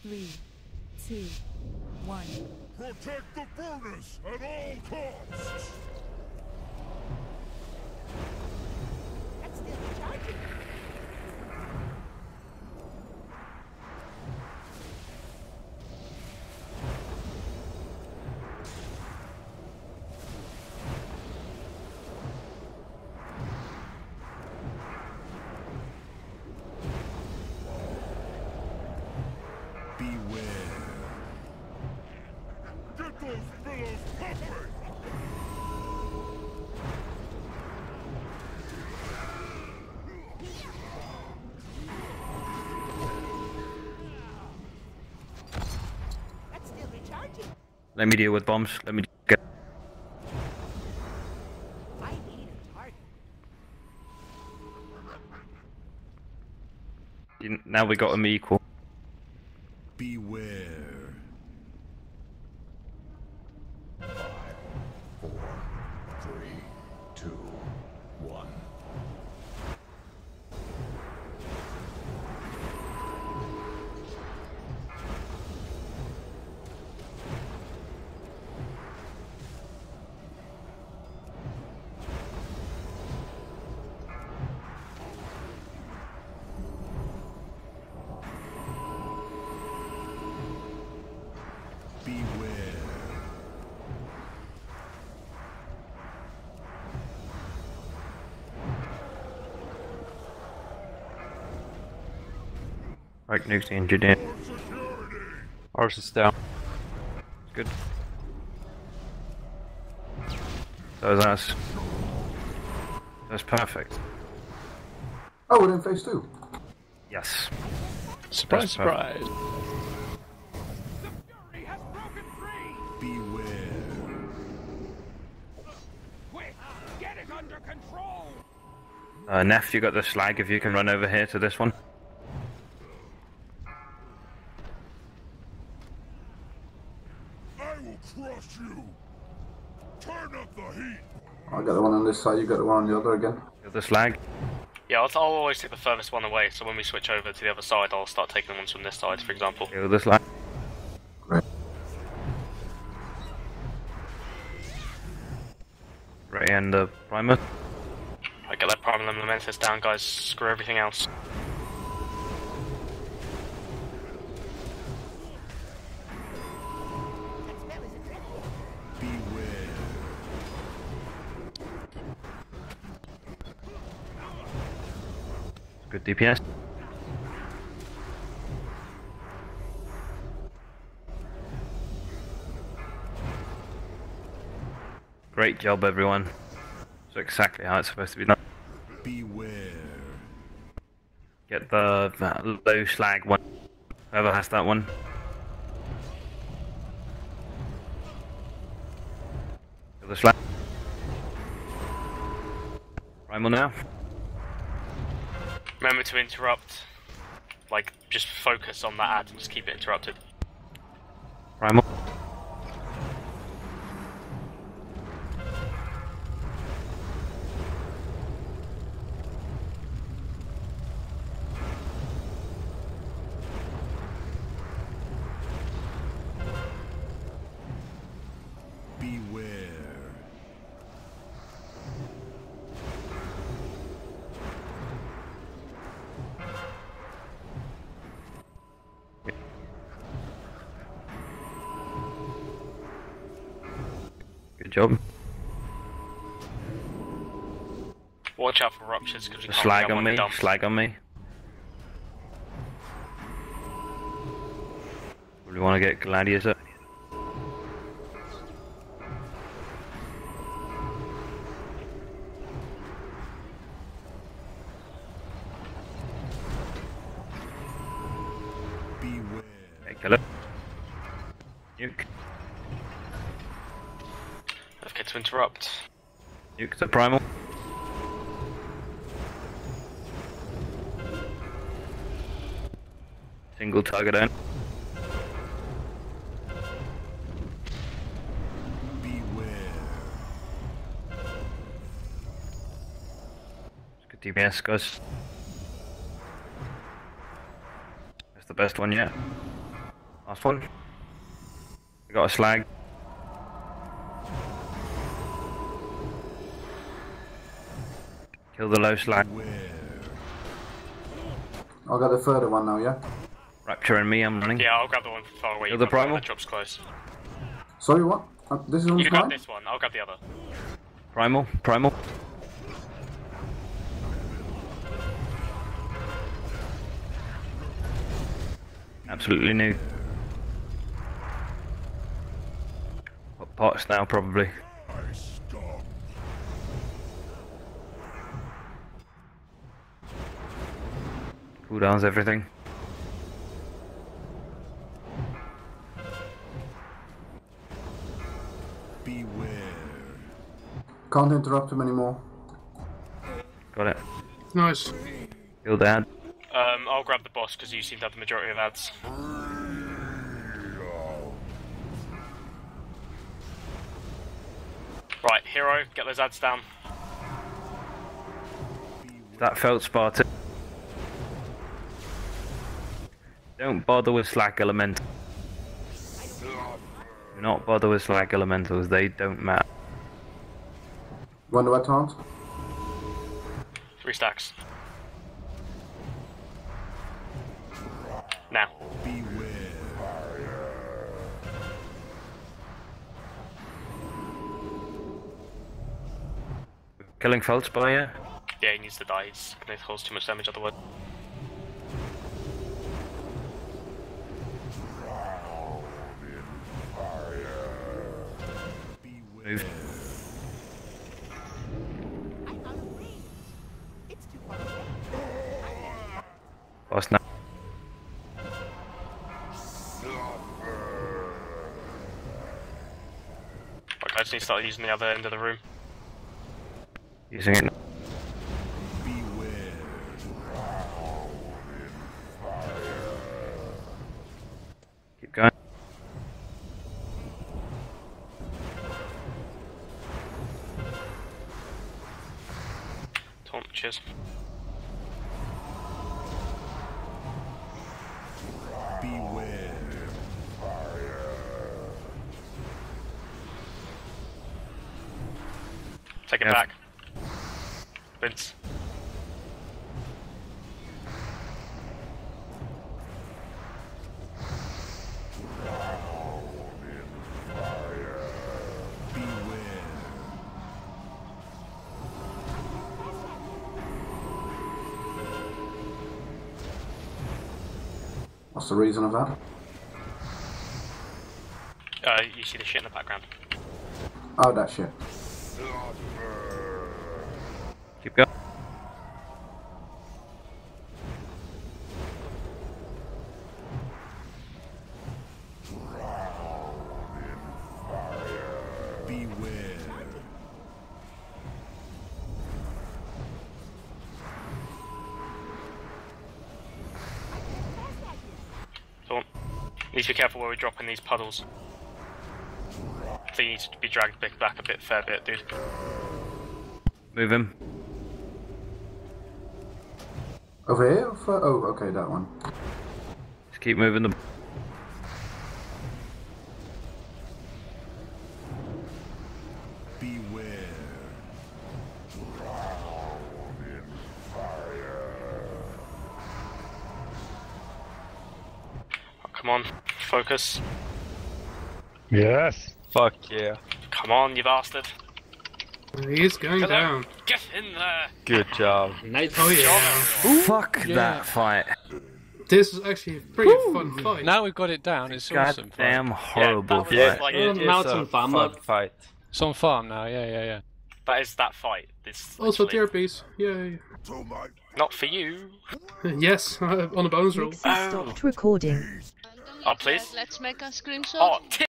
3, 2, 1. Protect the furnace at all costs! That's still recharging. Let me deal with bombs. Let me get. I need a target. Now we got them equal. Beware. 5, 4, 3, 2, 1. Right, nukes the injured in. Ours is down. Good. So is ours. That's perfect. Oh, we're in phase 2. Yes. Surprise, surprise. The fury has broken free! Beware. Quick, get it under control! Neph, you got the slag if you can run over here to this one. Crush you! Turn up the heat! I got the one on this side, you got the one on the other again. Got the slag. Yeah, I'll always take the furthest one away, so when we switch over to the other side, I'll start taking ones from this side, for example. Got the slag. Great. Right, and the primer. I get that Primal Lamentis down, guys. Screw everything else. Good DPS. Great job, everyone. That's exactly how it's supposed to be done. Beware. Get the low slag one. Whoever has that one. Get the slag. Primal now. Remember to interrupt. Like, just focus on that ad and just keep it interrupted. Primal. Good job. Watch out for ruptures because we can't Slag get on one me. dump. Slag on me. We want to get Galadius up. Beware. Okay, kill it. Nuke. Okay, to interrupt. Nuke the primal. Single target in. Beware. Good DPS, guys. That's the best one yet. Last one. We got a slag. Kill the low slag. I'll get the further one now, yeah? Rapture and me, I'm running. Yeah, I'll grab the one from far away. Kill the primal? That drops close. Sorry, what? This is on You grab mine? this one, I'll grab the other. Primal, primal. Absolutely new. What pots now, probably. Cooldowns, everything. Can't interrupt him anymore. Got it. Nice. Kill dad. I'll grab the boss because you seem to have the majority of ads. Right, hero, get those ads down. That felt Spartan. Don't bother with slack elementals. Do not bother with slack elementals, they don't matter. Wonder what taunt? 3 stacks. Now. Killing Feldspar, yeah? Yeah, he needs to die, he's gonna cause too much damage otherwise. Move. Boss now. Right, guys, need to start using the other end of the room. Using it now. Keep going. Taunt, cheers. Take it Yeah. back. Vince. What's the reason of that? You see the shit in the background. Oh, that shit. Keep going. Taunt. Need to be careful where we drop in these puddles. I think you need to be dragged back a fair bit, dude. Move him. Over here? Oh, okay, that one. Just keep moving them. Oh, come on, focus. Yes. Fuck yeah. Come on, you bastard. He is going down. Get in there! Good job. Nice. Oh yeah. Fuck that fight. This is actually a pretty fun fight. Now we've got it down, it's awesome. Goddamn horrible Yeah, fight. like, Mountain farmer. Fight. It's on farm now, yeah. that is that fight. This Also literally- therapies. Yay. Not for you. Yes, on a bonus roll. Stopped recording. Oh, please? Let's make a screenshot. Oh,